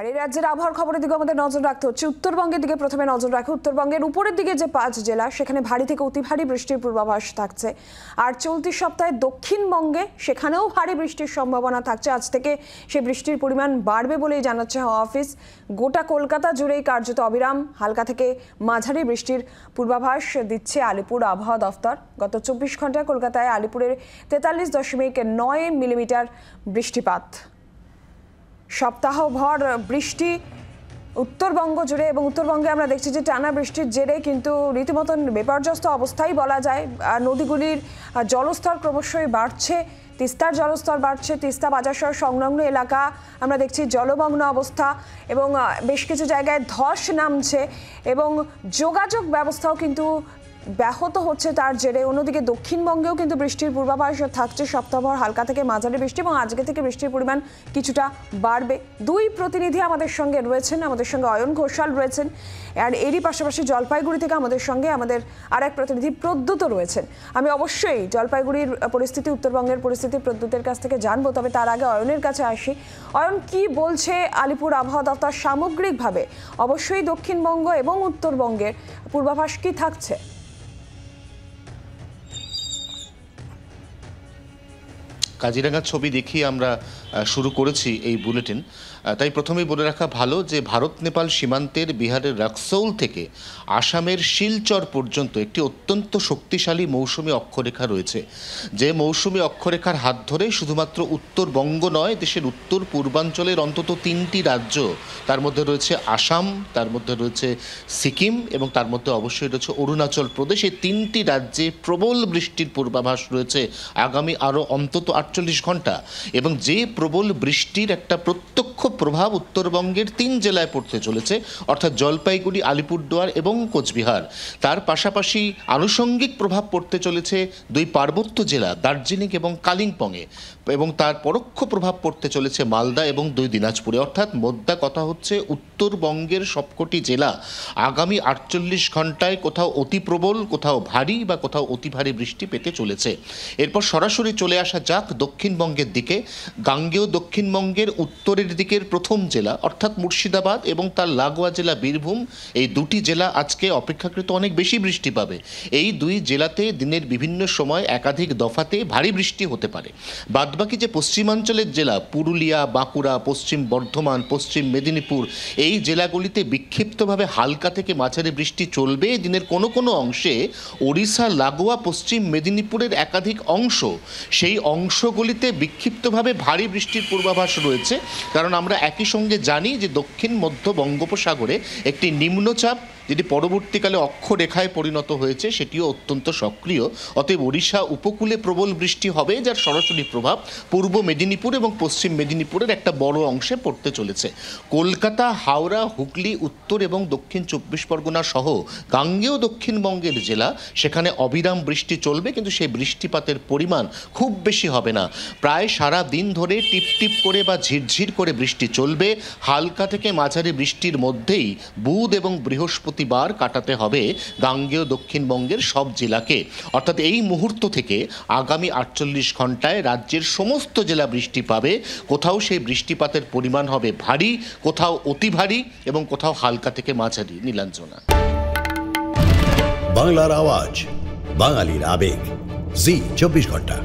আর এই রাজ্যের আবহাওয়ার খবরের দিকে আমাদের নজর রাখতে হচ্ছে। উত্তরবঙ্গের দিকে প্রথমে নজর রাখে। উত্তরবঙ্গের উপরের দিকে যে 5 জেলা, সেখানে ভারী থেকে অতি ভারী বৃষ্টির পূর্বাভাস থাকছে। আর চলতি সপ্তাহে দক্ষিণবঙ্গে সেখানেও ভারী বৃষ্টির সম্ভাবনা থাকছে। আজ থেকে সেই বৃষ্টির পরিমাণ বাড়বে বলেই জানাচ্ছে হাওয়া অফিস। গোটা কলকাতা জুড়েই কার্যত অবিরাম হালকা থেকে মাঝারি বৃষ্টির পূর্বাভাস দিচ্ছে আলিপুর আবহাওয়া দফতর। গত 24 ঘন্টায় কলকাতায় আলিপুরের 43.9 মিলিমিটার বৃষ্টিপাত। সপ্তাহভর বৃষ্টি উত্তরবঙ্গ জুড়ে, এবং উত্তরবঙ্গে আমরা দেখছি যে টানা বৃষ্টির জেরে কিন্তু রীতিমতন বিপর্যস্ত অবস্থাই বলা যায়। নদীগুলির জলস্তর ক্রমশই বাড়ছে। তিস্তার জলস্তর বাড়ছে। তিস্তা বাজার সহ সংলগ্ন এলাকা আমরা দেখছি জলমগ্ন অবস্থা, এবং বেশ কিছু জায়গায় ধস নামছে, এবং যোগাযোগ ব্যবস্থাও কিন্তু ব্যাহত হচ্ছে তার জেরে। অন্যদিকে দক্ষিণবঙ্গেও কিন্তু বৃষ্টির পূর্বাভাস থাকছে সপ্তাহভর হালকা থেকে মাঝারি বৃষ্টি, এবং আজকে থেকে বৃষ্টির পরিমাণ কিছুটা বাড়বে। দুই প্রতিনিধি আমাদের সঙ্গে রয়েছেন, আমাদের সঙ্গে অয়ন ঘোষাল রয়েছেন, আর এরই পাশাপাশি জলপাইগুড়ি থেকে আমাদের সঙ্গে আমাদের আর এক প্রতিনিধি প্রদ্যুৎ রয়েছেন। আমি অবশ্যই জলপাইগুড়ির পরিস্থিতি, উত্তরবঙ্গের পরিস্থিতি প্রদ্যুতের কাছ থেকে জানবো, তবে তার আগে অয়নের কাছে আসি। অয়ন, কি বলছে আলিপুর আবহাওয়া দফতর সামগ্রিকভাবে? অবশ্যই দক্ষিণবঙ্গ এবং উত্তরবঙ্গের পূর্বাভাস কি থাকছে? কাজিরাঙ্গার ছবি দেখিয়ে আমরা শুরু করেছি এই বুলেটিন। তাই প্রথমেই বলে রাখা ভালো যে ভারত নেপাল সীমান্তের বিহারের রাক্সৌল থেকে আসামের শিলচর পর্যন্ত একটি অত্যন্ত শক্তিশালী মৌসুমী অক্ষরেখা রয়েছে। যে মৌসুমী অক্ষরেখার হাত ধরে শুধুমাত্র উত্তরবঙ্গ নয়, দেশের উত্তর পূর্বাঞ্চলের অন্তত 3টি রাজ্য, তার মধ্যে রয়েছে আসাম, তার মধ্যে রয়েছে সিকিম, এবং তার মধ্যে অবশ্যই রয়েছে অরুণাচল প্রদেশ। এই 3টি রাজ্যে প্রবল বৃষ্টির পূর্বাভাস রয়েছে আগামী আরও অন্তত 48 ঘন্টা, এবং যে প্রবল বৃষ্টির একটা প্রত্যক্ষ প্রভাব উত্তরবঙ্গের 3 জেলায় পড়তে চলেছে, অর্থাৎ জলপাইগুড়ি, আলিপুরদুয়ার এবং কোচবিহার। তার পাশাপাশি আনুষঙ্গিক প্রভাব পড়তে চলেছে 2 পার্বত্য জেলা দার্জিলিং এবং কালিম্পংয়ে, এবং তার পরোক্ষ প্রভাব পড়তে চলেছে মালদা এবং 2 দিনাজপুরে। অর্থাৎ মোদ্দা কথা হচ্ছে উত্তরবঙ্গের সবকটি জেলা আগামী 48 ঘন্টায় কোথাও অতি প্রবল, কোথাও ভারী বা কোথাও অতি ভারী বৃষ্টি পেতে চলেছে। এরপর সরাসরি চলে আসা যাক দক্ষিণবঙ্গের দিকে। গাঙ্গেয় দক্ষিণবঙ্গের উত্তরের দিকের প্রথম জেলা অর্থাৎ মুর্শিদাবাদ এবং তার লাগোয়া জেলা বীরভূম, এই 2টি জেলা আজকে অপেক্ষাকৃত অনেক বেশি বৃষ্টি পাবে। এই 2 জেলাতে দিনের বিভিন্ন সময় একাধিক দফাতে ভারী বৃষ্টি হতে পারে। বাদবাকি যে পশ্চিমাঞ্চলের জেলা পুরুলিয়া, বাঁকুড়া, পশ্চিম বর্ধমান, পশ্চিম মেদিনীপুর, এই জেলাগুলিতে বিক্ষিপ্তভাবে হালকা থেকে মাঝারি বৃষ্টি চলবে। দিনের কোনো কোনো অংশে ওড়িশা লাগোয়া পশ্চিম মেদিনীপুরের একাধিক অংশ, সেই অংশগুলিতে বিক্ষিপ্তভাবে ভারী বৃষ্টির পূর্বাভাস রয়েছে। কারণ আমরা একই সঙ্গে জানি যে দক্ষিণ মধ্য বঙ্গোপসাগরে একটি নিম্নচাপ, যেটি পরবর্তীকালে অক্ষরেখায় পরিণত হয়েছে, সেটিও অত্যন্ত সক্রিয়। অতএব ওড়িশা উপকূলে প্রবল বৃষ্টি হবে, যার সরাসরি প্রভাব পূর্ব মেদিনীপুর এবং পশ্চিম মেদিনীপুরের একটা বড় অংশে পড়তে চলেছে। কলকাতা, হাওড়া, হুগলি, উত্তর এবং দক্ষিণ 24 পরগনা সহ গাঙ্গেয় দক্ষিণবঙ্গের জেলা, সেখানে অবিরাম বৃষ্টি চলবে, কিন্তু সেই বৃষ্টিপাতের পরিমাণ খুব বেশি হবে না। প্রায় সারা দিন ধরে টিপ টিপ করে বা ঝিরঝির করে বৃষ্টি চলবে। হালকা থেকে মাঝারি বৃষ্টির মধ্যেই বুধ এবং বৃহস্পতিবার কাটাতে হবে গাঙ্গেয় দক্ষিণবঙ্গের সব জেলাকে। অর্থাৎ এই মুহূর্ত থেকে আগামী 48 ঘন্টায় রাজ্যের সমস্ত জেলা বৃষ্টি পাবে। কোথাও সেই বৃষ্টিপাতের পরিমাণ হবে ভারী, কোথাও অতি ভারী, এবং কোথাও হালকা থেকে মাঝারি। নীলাঞ্জনা। বাংলার আওয়াজ, বাঙালির আবেগ, জি 24 ঘন্টা।